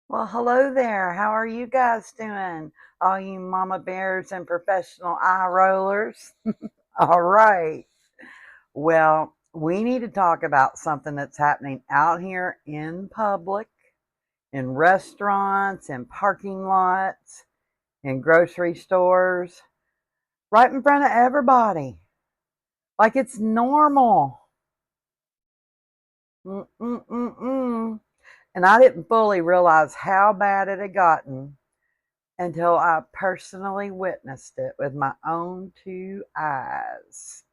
Well, hello there. How are you guys doing? All you mama bears and professional eye rollers. All right. Well, we need to talk about something that's happening out here in public, in restaurants, in parking lots, in grocery stores, right in front of everybody. Like it's normal. Mm-mm-mm-mm. And I didn't fully realize how bad it had gotten until I personally witnessed it with my own two eyes.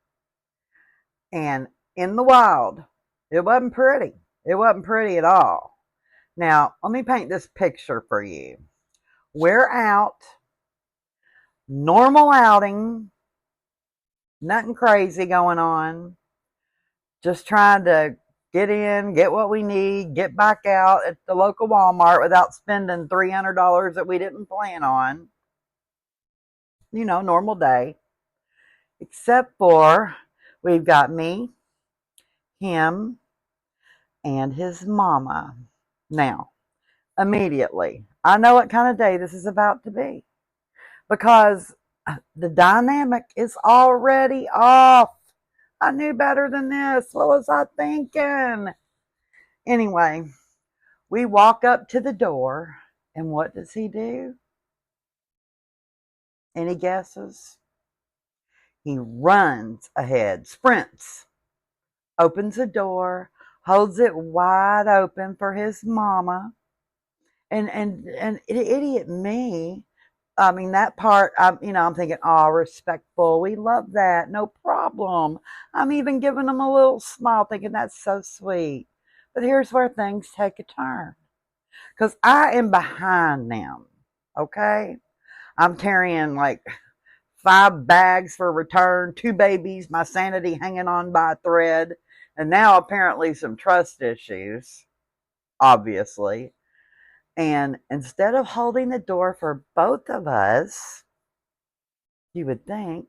And in the wild, it wasn't pretty. It wasn't pretty at all. Now, let me paint this picture for you. We're out, normal outing, nothing crazy going on, just trying to get in, get what we need, get back out at the local Walmart without spending $300 that we didn't plan on. Normal day. Except for we've got me, him, and his mama. Now, immediately, I know what kind of day this is about to be because the dynamic is already off. I knew better than this. What was I thinking? Anyway, we walk up to the door, and what does he do? Any guesses? He runs ahead, sprints, opens the door, holds it wide open for his mama. And idiot me. I mean that part. I'm thinking, oh, respectful. We love that. No problem. I'm even giving them a little smile, thinking that's so sweet. But here's where things take a turn, because I am behind them. Okay, I'm carrying like 5 bags for return, 2 babies, my sanity hanging on by a thread, and now apparently some trust issues, obviously. And instead of holding the door for both of us, you would think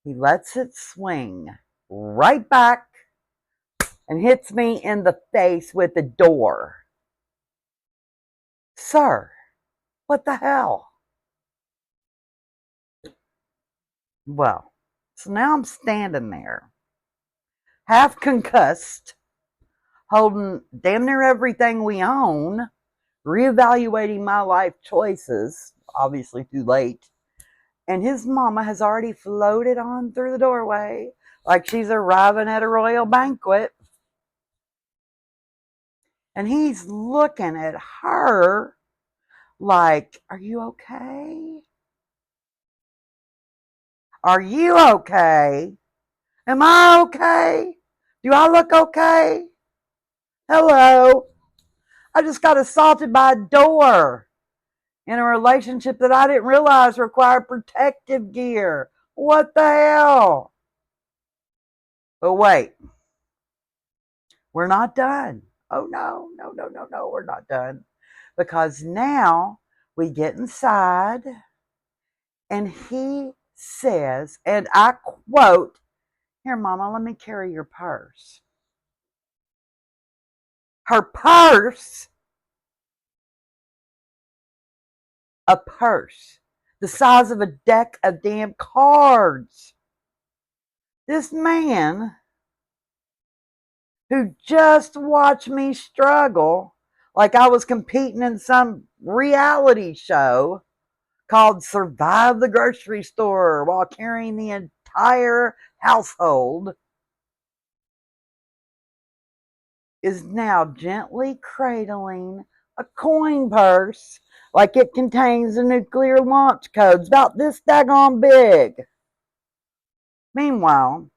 he lets it swing right back and hits me in the face with the door. Sir, what the hell? Well, so now I'm standing there, half concussed, holding damn near everything we own, reevaluating my life choices, obviously too late. And his mama has already floated on through the doorway like she's arriving at a royal banquet. And he's looking at her like, are you okay? Are you okay? Am I okay? Do I look okay? Hello. I just got assaulted by a door in a relationship that I didn't realize required protective gear. What the hell? But wait, we're not done. Oh no, no, no, no, no, we're not done. Because now we get inside and he says, and I quote, here, mama, let me carry your purse. Her purse, a purse, the size of a deck of damn cards. This man who just watched me struggle like I was competing in some reality show called Survive the Grocery Store while carrying the entire household, is now gently cradling a coin purse like it contains the nuclear launch codes about this daggone big. Meanwhile,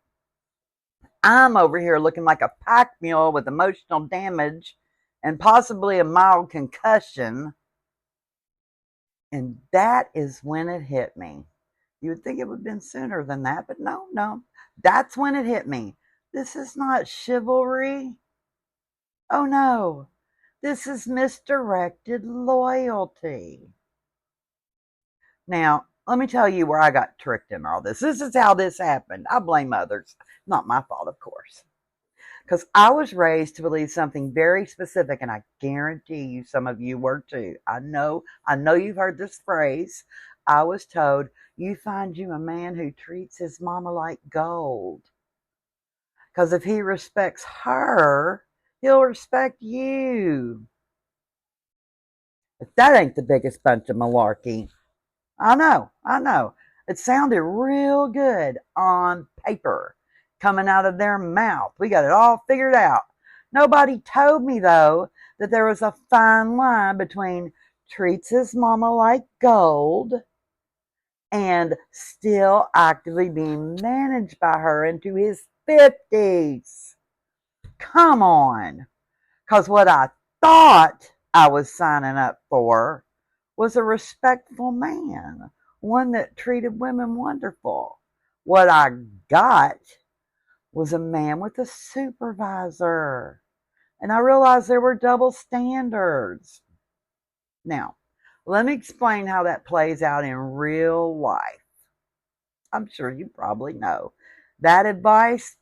I'm over here looking like a pack mule with emotional damage and possibly a mild concussion. And that is when it hit me. You would think it would have been sooner than that, but no, no. That's when it hit me. This is not chivalry. Oh no, this is misdirected loyalty. Now, let me tell you where I got tricked in all this. This is how this happened. I blame others. Not my fault, of course. Because I was raised to believe something very specific, and I guarantee you some of you were too. I know you've heard this phrase. I was told, you find you a man who treats his mama like gold. Because if he respects her, he'll respect you. If that ain't the biggest bunch of malarkey. I know. It sounded real good on paper, coming out of their mouth. We got it all figured out. Nobody told me, though, that there was a fine line between treats his mama like gold and still actively being managed by her into his 50s. Come on. Because what I thought I was signing up for was a respectful man, one that treated women wonderful. What I got was a man with a supervisor. And I realized there were double standards. Now, let me explain how that plays out in real life. I'm sure you probably know. That advice,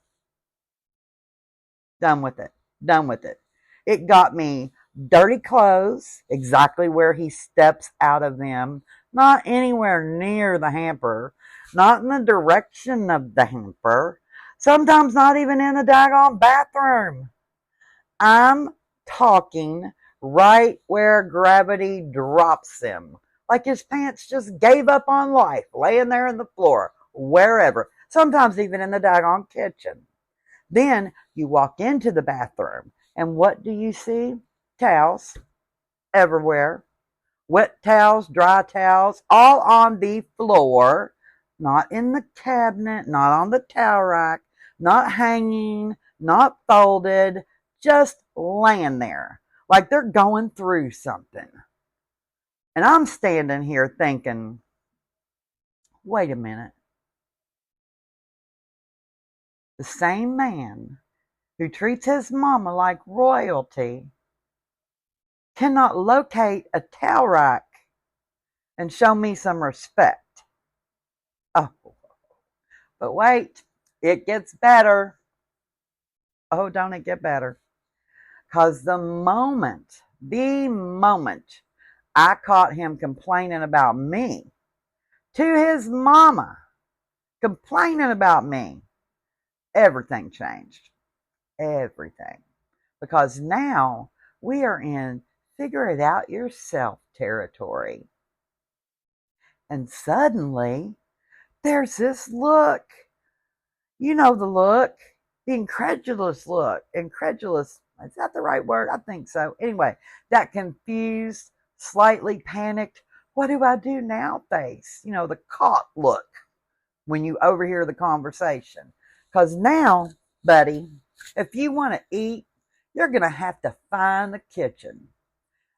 done with it. Done with it. It got me dirty clothes, exactly where he steps out of them, not anywhere near the hamper, not in the direction of the hamper, sometimes not even in the daggone bathroom. I'm talking right where gravity drops him, like his pants just gave up on life, laying there on the floor, wherever, sometimes even in the daggone kitchen. Then you walk into the bathroom, and what do you see? Towels everywhere. Wet towels, dry towels, all on the floor, not in the cabinet, not on the towel rack, not hanging, not folded, just laying there like they're going through something. And I'm standing here thinking, wait a minute. The same man who treats his mama like royalty cannot locate a towel rack and show me some respect. Oh, but wait, it gets better. Oh, don't it get better? Because the moment I caught him complaining about me to his mama, complaining about me, everything changed. Everything. Because now we are in figure it out yourself territory. And suddenly, there's this look. You know the look, the incredulous look. Incredulous, is that the right word? I think so. Anyway, that confused, slightly panicked, what do I do now face? You know, the caught look when you overhear the conversation. Because now, buddy, if you want to eat, you're going to have to find the kitchen,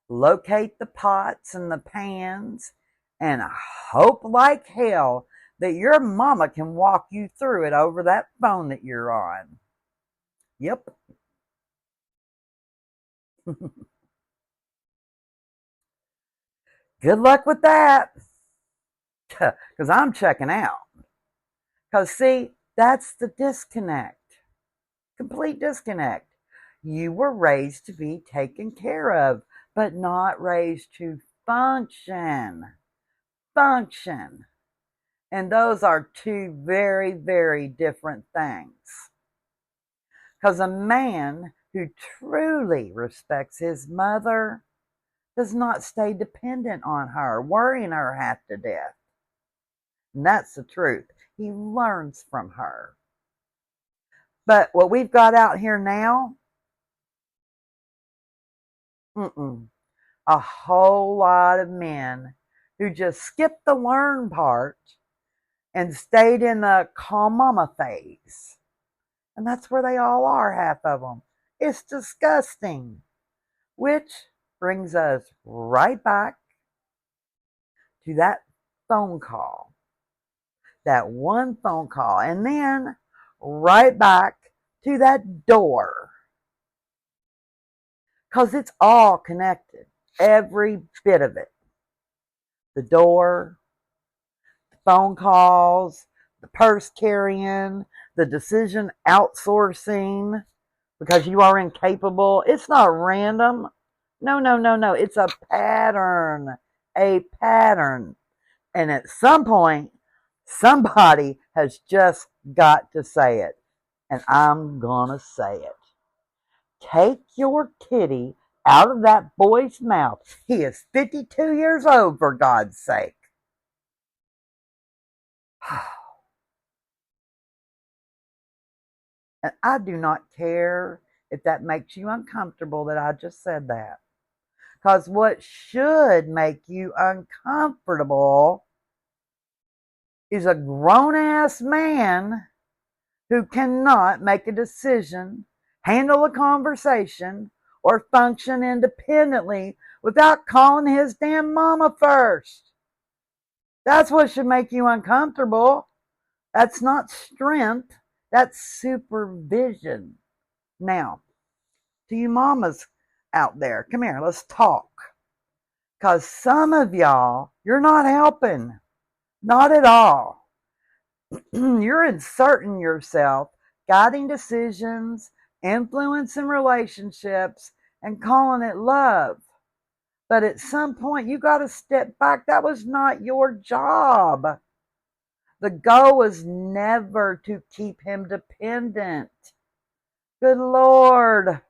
locate the pots and the pans, and hope like hell that your mama can walk you through it over that phone that you're on. Yep. Good luck with that. Because I'm checking out. Because, see, that's the disconnect. Complete disconnect. You were raised to be taken care of, but not raised to function. Function. And those are two very, very different things. Because a man who truly respects his mother does not stay dependent on her, worrying her half to death. And that's the truth. He learns from her. But what we've got out here now, a whole lot of men who just skipped the learn part and stayed in the call mama phase. And that's where they all are, half of them. It's disgusting. Which brings us right back to that phone call. That one phone call. And then right back to that door. Because it's all connected. Every bit of it. The door, the phone calls, the purse carrying, the decision outsourcing, because you are incapable. It's not random. No, no, no, no. It's a pattern. A pattern. And at some point, somebody has just got to say it. And I'm going to say it. Take your kitty out of that boy's mouth. He is 52 years old, for God's sake. And I do not care if that makes you uncomfortable that I just said that. Because what should make you uncomfortable is a grown-ass man who cannot make a decision, handle a conversation, or function independently without calling his damn mama first. That's what should make you uncomfortable. That's not strength. That's supervision. Now, to you mamas out there, come here, let's talk. Because some of y'all, you're not helping. Not at all. You're inserting yourself, guiding decisions, influencing relationships, and calling it love. But at some point, you got to step back. That was not your job. The goal was never to keep him dependent. Good Lord.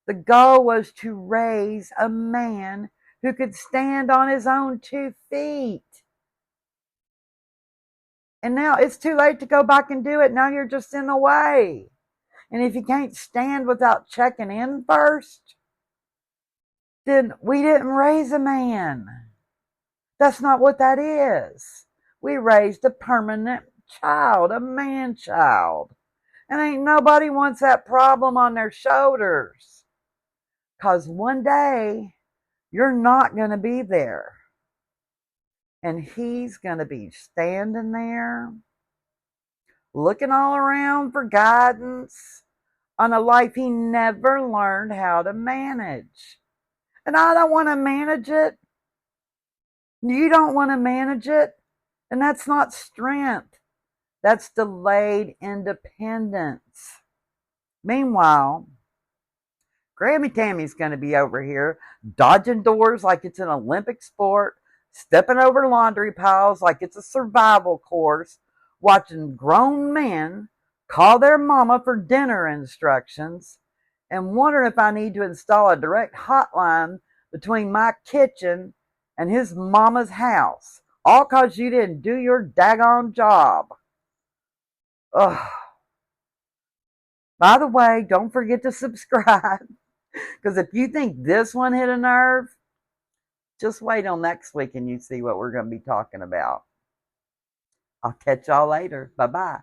The goal was to raise a man who could stand on his own 2 feet. And now it's too late to go back and do it. Now you're just in the way. And if you can't stand without checking in first, then we didn't raise a man. That's not what that is. We raised a permanent child, a man child. And ain't nobody wants that problem on their shoulders. Because one day, you're not going to be there. And he's going to be standing there, looking all around for guidance on a life he never learned how to manage. And I don't want to manage it. You don't want to manage it. And that's not strength. That's delayed independence. Meanwhile, Grammy Tammy's going to be over here dodging doors like it's an Olympic sport, stepping over laundry piles like it's a survival course, watching grown men call their mama for dinner instructions, and wondering if I need to install a direct hotline between my kitchen and his mama's house, all because you didn't do your daggone job. Ugh. By the way, don't forget to subscribe, because if you think this one hit a nerve, just wait till next week and you see what we're going to be talking about. I'll catch y'all later. Bye-bye.